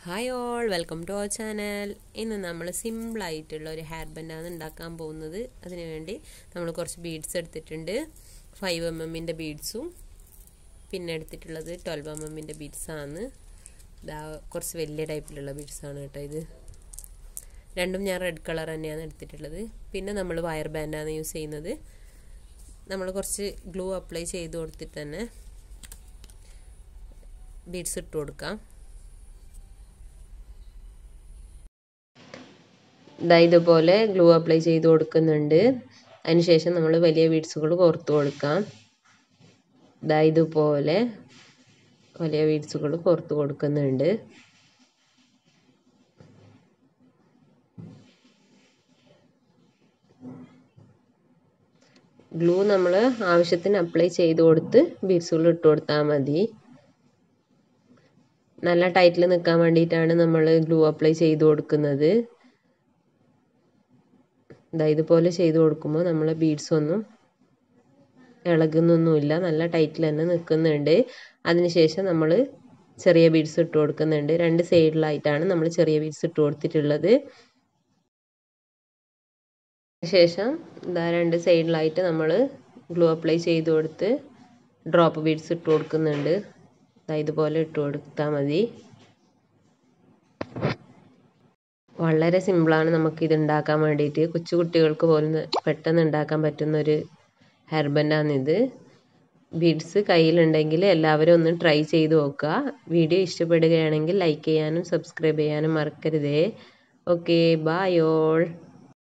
Hi all, welcome to our channel. ഇന്ന് നമ്മൾ സിമ്പിളായിട്ടുള്ള ഒരു ഹെയർ ബാൻഡാണ് ഉണ്ടാക്കാൻ പോകുന്നത്. അതിനുവേണ്ടി നമ്മൾ കുറച്ച് ബീഡ്സ് എടുത്തിട്ടുണ്ട്. 5mm ബീഡ്സും പിന്നെ എടുത്തിട്ടുള്ളത് 12mm ബീഡ്സാണ്. ഇതാ കുറച്ച് വലിയ ടൈപ്പിലുള്ള ബീഡ്സാണ് കേട്ടോ. ഇത് രണ്ടും ഞാൻ റെഡ് കളർ തന്നെയാണ് എടുത്തിട്ടുള്ളത്. പിന്നെ നമ്മൾ വയർ ബാൻഡാണ് യൂസ് ചെയ്യുന്നത്. നമ്മൾ കുറച്ച് ഗ്ലൂ അപ്ലൈ ചെയ്ത് കൊടുത്തിട്ട് തന്നെ ബീഡ്സ് ഇട്ട് കൊടുക്കാം. ഇതുപോലെ ഗ്ലൂ അപ്ലൈ ചെയ്ത് കൊടുക്കുന്നുണ്ട്. അതിനുശേഷം നമ്മൾ വലിയ ബീഡ്സുകൾ കോർത്ത് കൊടുക്കാം. ഇതുപോലെ വലിയ ബീഡ്സുകൾ കോർത്ത് കൊടുക്കുന്നുണ്ട്. ഗ്ലൂ നമ്മൾ ആവശ്യത്തിന് അപ്ലൈ ചെയ്ത് കൊടുത്ത് ബീഡ്സുകൾ ഇട്ട് കൊടുത്താൽ മതി. നല്ല ടൈറ്റിൽ നിൽക്കാൻ വേണ്ടിയിട്ടാണ് നമ്മൾ ഗ്ലൂ അപ്ലൈ ചെയ്ത് കൊടുക്കുന്നത്. ഇതുപോലെ ചെയ്ത് കൊടുക്കുമ്പോൾ നമ്മളെ ബീഡ്സ് ഒന്നും ഇളകുന്നൊന്നുമില്ല, നല്ല ടൈറ്റിൽ തന്നെ നിൽക്കുന്നുണ്ട്. അതിനുശേഷം നമ്മൾ ചെറിയ ബീഡ്സ് ഇട്ട് കൊടുക്കുന്നുണ്ട്. രണ്ട് സൈഡിലായിട്ടാണ് നമ്മൾ ചെറിയ ബീഡ്സ് ഇട്ട് കൊടുത്തിട്ടുള്ളത്. ശേഷം രണ്ട് സൈഡിലായിട്ട് നമ്മൾ ഗ്ലൂ അപ്ലൈ ചെയ്ത് കൊടുത്ത് ഡ്രോപ്പ് ബീഡ്സ് ഇട്ട് കൊടുക്കുന്നുണ്ട്. ഇതുപോലെ ഇട്ട് കൊടുത്താൽ മതി. വളരെ സിമ്പിളാണ് നമുക്കിത് ഉണ്ടാക്കാൻ വേണ്ടിയിട്ട്. കൊച്ചു കുട്ടികൾക്ക് പോലും പെട്ടെന്ന് ഉണ്ടാക്കാൻ പറ്റുന്നൊരു ഹെയർ ബാൻഡാണിത്. ബീഡ്സ് കയ്യിലുണ്ടെങ്കിൽ എല്ലാവരും ഒന്ന് ട്രൈ ചെയ്ത് നോക്കുക. വീഡിയോ ഇഷ്ടപ്പെടുകയാണെങ്കിൽ ലൈക്ക് ചെയ്യാനും സബ്സ്ക്രൈബ് ചെയ്യാനും മറക്കരുതേ. Okay, bye all.